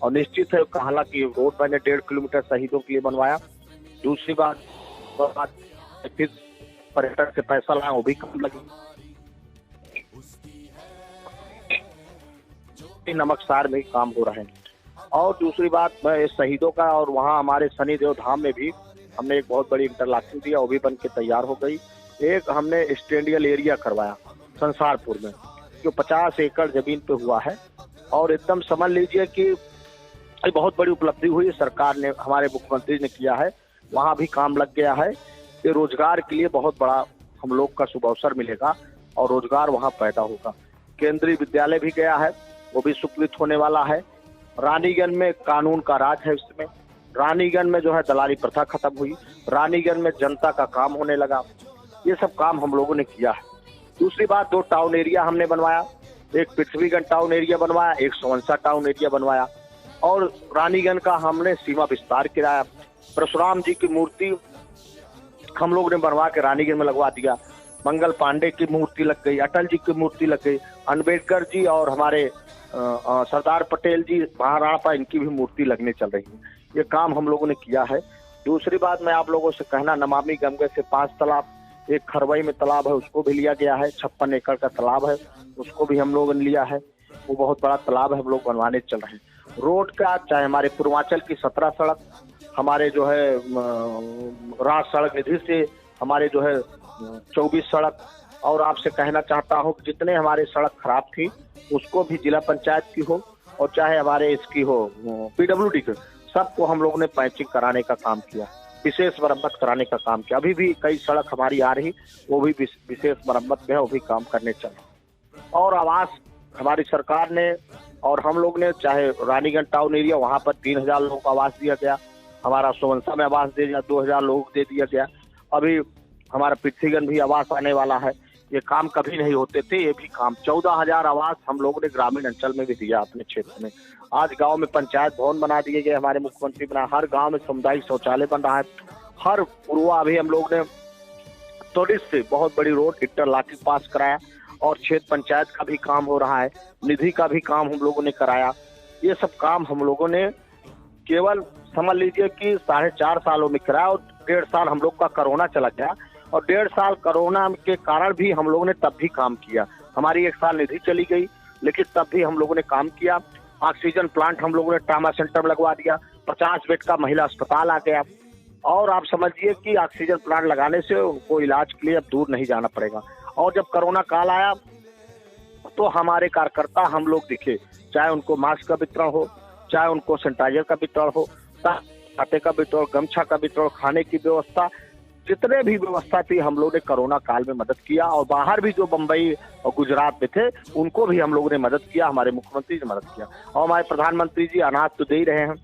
और निश्चित है काहला की रोड मैंने 1.5 किलोमीटर शहीदों के लिए बनवाया। दूसरी बात फिर पर्यटन से पैसा लाया, वो भी कम लगी। नमकसार में काम हो रहे हैं। और दूसरी बात मैं शहीदों का, और वहाँ हमारे शनिदेव धाम में भी हमने एक बहुत बड़ी इंटरलॉकिंग दिया, वो भी बन के तैयार हो गई। एक हमने स्टैंडियल एरिया करवाया संसारपुर में, जो 50 एकड़ जमीन पे हुआ है। और एकदम समझ लीजिए कि बहुत बड़ी उपलब्धि हुई, सरकार ने, हमारे मुख्यमंत्री ने किया है। वहाँ भी काम लग गया है। ये रोजगार के लिए बहुत बड़ा हम लोग का शुभ अवसर मिलेगा और रोजगार वहाँ पैदा होगा। केंद्रीय विद्यालय भी गया है, वो भी स्वीकृत होने वाला है। रानीगंज में कानून का राज है, इसमें रानीगंज में जो है दलाली प्रथा खत्म हुई, रानीगंज में जनता का काम होने लगा। ये सब काम हम लोगों ने किया है। दूसरी बात, 2 टाउन एरिया हमने बनवाया, एक पृथ्वीगंज टाउन एरिया बनवाया, एक सवंसा टाउन एरिया बनवाया। और रानीगंज का हमने सीमा विस्तार कराया। परशुराम जी की मूर्ति हम लोग ने बनवा के रानीगंज में लगवा दिया। मंगल पांडे की मूर्ति लग गई, अटल जी की मूर्ति लग गई, अम्बेडकर जी और हमारे सरदार पटेल जी, महाराणा, इनकी भी मूर्ति लगने चल रही है। ये काम हम लोगों ने किया है। दूसरी बात मैं आप लोगों से कहना, नमामि गंगे से 5 तालाब, एक खरवई में तालाब है उसको भी लिया गया है, 56 एकड़ का तालाब है उसको भी हम लोगों ने लिया है। वो बहुत बड़ा तालाब है, हम लोग बनवाने चल रहे हैं। रोड का, चाहे हमारे पूर्वांचल की 17 सड़क, हमारे जो है राज सड़क निधि से हमारे जो है 24 सड़क। और आपसे कहना चाहता हूँ कि जितने हमारे सड़क खराब थी उसको भी जिला पंचायत की हो और चाहे हमारे इसकी हो PWD की, सबको हम लोगों ने पैचिंग कराने का काम किया, विशेष मरम्मत कराने का काम किया। अभी भी कई सड़क हमारी आ रही, वो भी विशेष मरम्मत में है, वो भी काम करने चले। और आवास हमारी सरकार ने और हम लोग ने, चाहे रानीगंज टाउन एरिया, वहाँ पर 3000 लोगों को आवास दिया गया। हमारा सोवंसा में आवास दे दिया, 2000 लोगों को दे दिया गया। अभी हमारा पृथ्वीगंज भी आवास आने वाला है। ये काम कभी नहीं होते थे। ये भी काम 14,000 आवास हम लोगों ने ग्रामीण अंचल में भी दिया अपने क्षेत्र में। आज गांव में पंचायत भवन बना दिए गए, हमारे मुख्यमंत्री बना, हर गांव में सामुदायिक शौचालय बन रहा है। हर पूर्वा भी हम लोग ने त्वरित से बहुत बड़ी रोड इंटरलॉकिंग पास कराया और क्षेत्र पंचायत का भी काम हो रहा है, निधि का भी काम हम लोगों ने कराया। ये सब काम हम लोगों ने केवल समझ लीजिए कि 4.5 सालों में कराया और 1.5 साल हम लोग का कोरोना चला गया और 1.5 साल कोरोना के कारण भी हम लोगों ने तब भी काम किया। हमारी 1 साल निधि चली गई लेकिन तब भी हम लोगों ने काम किया। ऑक्सीजन प्लांट हम लोगों ने ट्रामा सेंटर में लगवा दिया, 50 बेड का महिला अस्पताल आ गया और आप समझिए कि ऑक्सीजन प्लांट लगाने से उनको इलाज के लिए अब दूर नहीं जाना पड़ेगा। और जब कोरोना काल आया तो हमारे कार्यकर्ता हम लोग दिखे, चाहे उनको मास्क का वितरण हो, चाहे उनको सैनिटाइजर का वितरण हो, आटे का वितरण, गमछा का वितरण, खाने की व्यवस्था, जितने भी व्यवस्था थी हम लोग ने कोरोना काल में मदद किया। और बाहर भी जो बंबई और गुजरात में थे उनको भी हम लोगों ने मदद किया, हमारे मुख्यमंत्री ने मदद किया। और हमारे प्रधानमंत्री जी अनाज तो दे ही रहे हैं,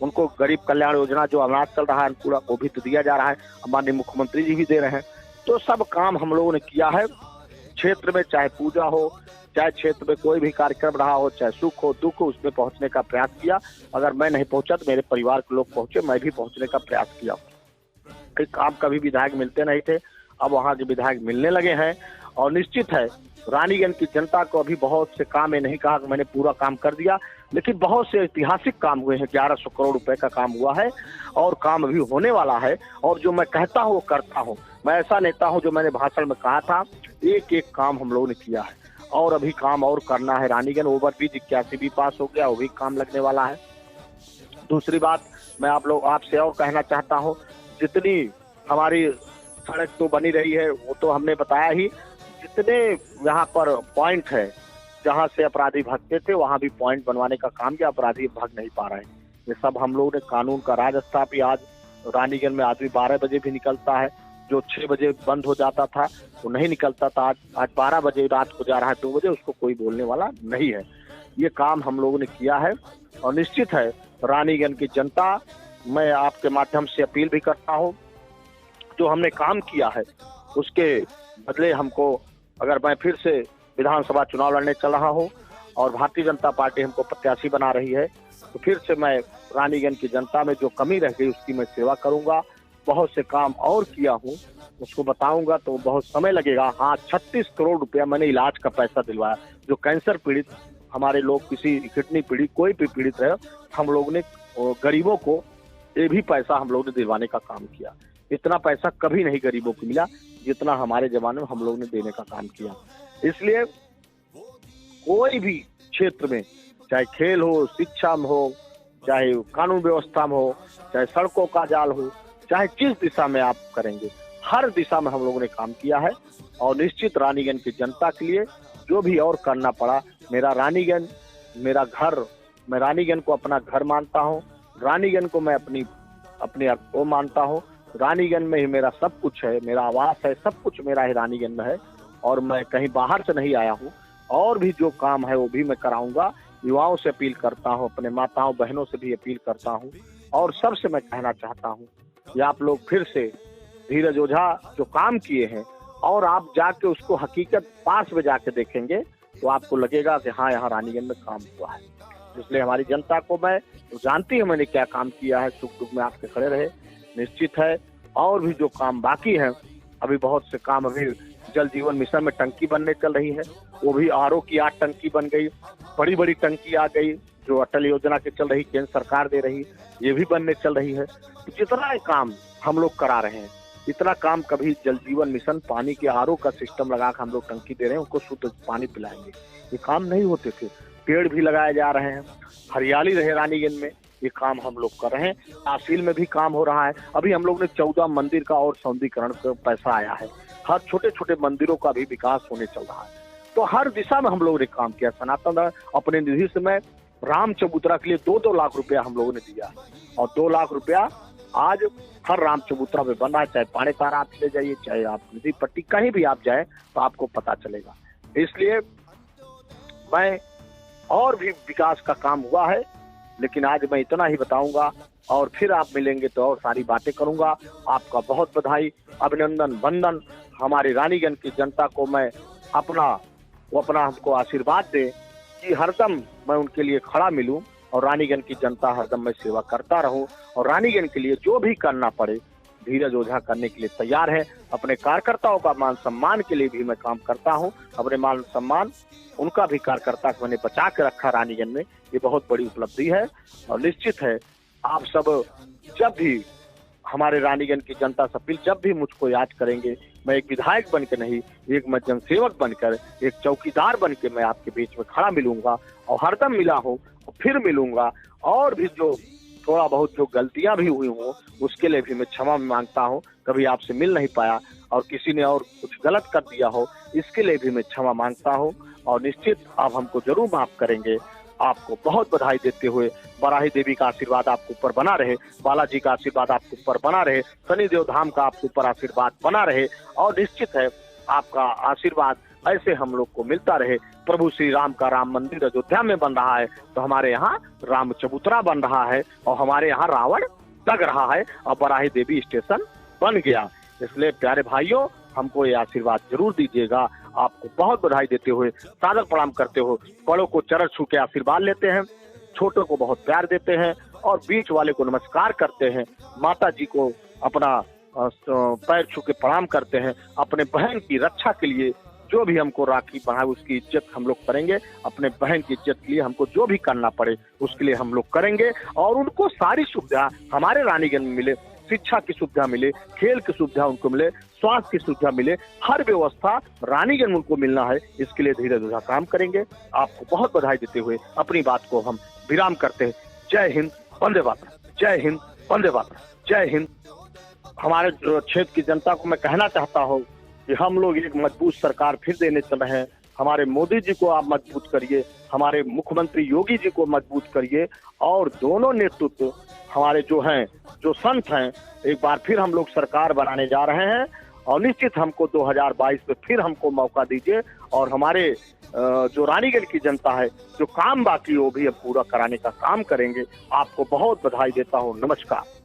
उनको गरीब कल्याण योजना जो अनाज चल रहा है पूरा वो भी तो दिया जा रहा है, हमारे मुख्यमंत्री जी भी दे रहे हैं। तो सब काम हम लोगों ने किया है क्षेत्र में, चाहे पूजा हो, चाहे क्षेत्र में कोई भी कार्यक्रम रहा हो, चाहे सुख हो दुख हो, उसमें पहुंचने का प्रयास किया। अगर मैं नहीं पहुंचा तो मेरे परिवार के लोग पहुंचे, मैं भी पहुंचने का प्रयास किया। काम कभी विधायक मिलते नहीं थे, अब वहाँ के विधायक मिलने लगे हैं। और निश्चित है रानीगंज की जनता को अभी बहुत से काम है, नहीं कहा कि मैंने पूरा काम कर दिया, लेकिन बहुत से ऐतिहासिक काम हुए हैं। 1100 करोड़ रुपए का काम हुआ है और काम अभी होने वाला है। और जो मैं कहता हूँ वो करता हूँ। मैं ऐसा नेता हूँ जो मैंने भाषण में कहा था, एक एक काम हम लोगों ने किया है और अभी काम और करना है। रानीगंज ओवरब्रिज 81 भी पास हो गया, वो भी काम लगने वाला है। दूसरी बात मैं आपसे और कहना चाहता हूँ, जितनी हमारी सड़क तो बनी रही है वो तो हमने बताया ही, जितने यहाँ पर पॉइंट है जहाँ से अपराधी भागते थे वहाँ भी पॉइंट बनवाने का काम किया, अपराधी भाग नहीं पा रहे हैं। ये सब हम लोगों ने कानून का राज स्थापित। आज रानीगंज में आदमी 12 बजे भी निकलता है, जो 6 बजे बंद हो जाता था वो नहीं निकलता था, आज 12 बजे रात को जा रहा है 2 बजे, उसको कोई बोलने वाला नहीं है। ये काम हम लोगों ने किया है और निश्चित है रानीगंज की जनता, मैं आपके माध्यम से अपील भी करता हूँ, जो हमने काम किया है उसके बदले हमको, अगर मैं फिर से विधानसभा चुनाव लड़ने चल रहा हूँ और भारतीय जनता पार्टी हमको प्रत्याशी बना रही है, तो फिर से मैं रानीगंज की जनता में जो कमी रह गई उसकी मैं सेवा करूंगा। बहुत से काम और किया हूँ, उसको बताऊंगा तो बहुत समय लगेगा। हाँ, 36 करोड़ रुपया मैंने इलाज का पैसा दिलवाया। जो कैंसर पीड़ित हमारे लोग, किसी किडनी पीड़ित, कोई भी पीड़ित रहे, हम लोग ने गरीबों को ये भी पैसा हम लोग ने दिलवाने का काम किया। इतना पैसा कभी नहीं गरीबों को मिला जितना हमारे जमाने में हम लोग ने देने का काम किया। इसलिए कोई भी क्षेत्र में, चाहे खेल हो, शिक्षा में हो, चाहे कानून व्यवस्था में हो, चाहे सड़कों का जाल हो, चाहे जिस दिशा में आप करेंगे, हर दिशा में हम लोगों ने काम किया है। और निश्चित रानीगंज की जनता के लिए जो भी और करना पड़ा, मेरा रानीगंज मेरा घर, मैं रानीगंज को अपना घर मानता हूँ, रानीगंज को मैं अपने वो मानता हूँ। रानीगंज में ही मेरा सब कुछ है, मेरा आवास है, सब कुछ मेरा ही रानीगंज में है और मैं कहीं बाहर से नहीं आया हूँ। और भी जो काम है वो भी मैं कराऊंगा। युवाओं से अपील करता हूँ, अपने माताओं बहनों से भी अपील करता हूँ और सबसे मैं कहना चाहता हूँ कि आप लोग फिर से धीरज ओझा जो काम किए हैं और आप जाके उसको हकीकत पास में जाके देखेंगे तो आपको लगेगा कि हाँ, यहाँ रानीगंज में काम हुआ है। इसलिए हमारी जनता को, मैं जानती हूँ मैंने क्या काम किया है, सुख दुख में आपके खड़े रहे। निश्चित है और भी जो काम बाकी है, अभी बहुत से काम, अभी जल जीवन मिशन में टंकी बनने चल रही है, वो भी आरओ की 8 टंकी बन गई, बड़ी बड़ी टंकी आ गई जो अटल योजना के चल रही, केंद्र सरकार दे रही, ये भी बनने चल रही है। तो जितना काम हम लोग करा रहे हैं, इतना काम कभी जल जीवन मिशन, पानी के आरओ का सिस्टम लगा कर हम लोग टंकी दे रहे हैं, उनको शुद्ध पानी पिलाएंगे, ये काम नहीं होते थे। पेड़ भी लगाए जा रहे हैं, हरियाली रहे रानीगंज में, ये काम हम लोग कर रहे हैं। तहसील में भी काम हो रहा है। अभी हम लोग ने 14 मंदिर का और सौंदर्यीकरण का पैसा आया है। हर छोटे छोटे मंदिरों का भी विकास होने चल रहा है। तो हर दिशा में हम लोगों ने काम किया। सनातन अपने निधि से मैं राम चबूतरा के लिए 2-2 लाख रुपया हम लोगों ने दिया और 2 लाख रुपया आज हर राम चबूतरा में बन रहा है। चाहे पाणेतारा आप चले जाइए, चाहे आप निधि पट्टी कहीं भी आप जाए तो आपको पता चलेगा। इसलिए मैं, और भी विकास का काम हुआ है, लेकिन आज मैं इतना ही बताऊंगा और फिर आप मिलेंगे तो और सारी बातें करूंगा। आपका बहुत बधाई, अभिनंदन, वंदन। हमारी रानीगंज की जनता को मैं अपना हमको आशीर्वाद दे कि हरदम मैं उनके लिए खड़ा मिलूं और रानीगंज की जनता हरदम मैं सेवा करता रहूं और रानीगंज के लिए जो भी करना पड़े धीरज ओझा करने के लिए तैयार है। अपने कार्यकर्ताओं का मान सम्मान के लिए भी मैं काम करता हूं। अपने मान सम्मान उनका भी कार्यकर्ता को मैंने बचा के रखा रानीगंज में, ये बहुत बड़ी उपलब्धि है। और निश्चित है आप सब जब भी हमारे रानीगंज की जनता सपिल जब भी मुझको याद करेंगे, मैं एक विधायक बनकर नहीं, एक मैं जनसेवक बनकर, एक चौकीदार बनकर मैं आपके बीच में खड़ा मिलूंगा और हरदम मिला हूं और फिर मिलूंगा। और भी जो थोड़ा बहुत जो गलतियां भी हुई हों उसके लिए भी मैं क्षमा मांगता हूं। कभी आपसे मिल नहीं पाया और किसी ने और कुछ गलत कर दिया हो, इसके लिए भी मैं क्षमा मांगता हूं और निश्चित आप हमको जरूर माफ करेंगे। आपको बहुत बधाई देते हुए बराही देवी का आशीर्वाद आपके ऊपर बना रहे, बालाजी का आशीर्वाद आपके ऊपर बना रहे, शनिदेव धाम का आपके ऊपर आशीर्वाद बना रहे और निश्चित है आपका आशीर्वाद ऐसे हम लोग को मिलता रहे। प्रभु श्री राम का राम मंदिर अयोध्या में बन रहा है तो हमारे यहाँ राम चबूतरा बन रहा है और हमारे यहाँ रावण लग रहा है और बराही देवी स्टेशन बन गया। इसलिए प्यारे भाइयों हमको ये आशीर्वाद जरूर दीजिएगा। आपको बहुत बधाई देते हुए सादर प्रणाम करते हो, बड़ों को चरण छू के आशीर्वाद लेते हैं, छोटों को बहुत प्यार देते हैं और बीच वाले को नमस्कार करते हैं। माता जी को अपना पैर छू के प्रणाम करते हैं। अपने बहन की रक्षा के लिए जो भी हमको राखी बंधाए उसकी इज्जत हम लोग करेंगे। अपने बहन की इज्जत के लिए हमको जो भी करना पड़े उसके लिए हम लोग करेंगे और उनको सारी सुविधा हमारे रानीगंज में मिले, शिक्षा की सुविधा मिले, खेल की सुविधा उनको मिले, स्वास्थ्य की सुविधा मिले, हर व्यवस्था रानीगंज उनको मिलना है। इसके लिए धीरज ओझा काम करेंगे। आपको बहुत बधाई देते हुए अपनी बात को हम विराम करते हैं। जय हिंद, वंदे मातरम। जय हिंद, वंदे मातरम। जय हिंद। हमारे क्षेत्र की जनता को मैं कहना चाहता हूँ कि हम लोग एक मजबूत सरकार फिर देने चल रहे हैं। हमारे मोदी जी को आप मजबूत करिए, हमारे मुख्यमंत्री योगी जी को मजबूत करिए और दोनों नेतृत्व हमारे जो हैं, जो संत हैं, एक बार फिर हम लोग सरकार बनाने जा रहे हैं और निश्चित हमको 2022 में फिर हमको मौका दीजिए और हमारे जो रानीगंज की जनता है जो काम बाकी वो भी अब पूरा कराने का काम करेंगे। आपको बहुत बधाई देता हूँ। नमस्कार।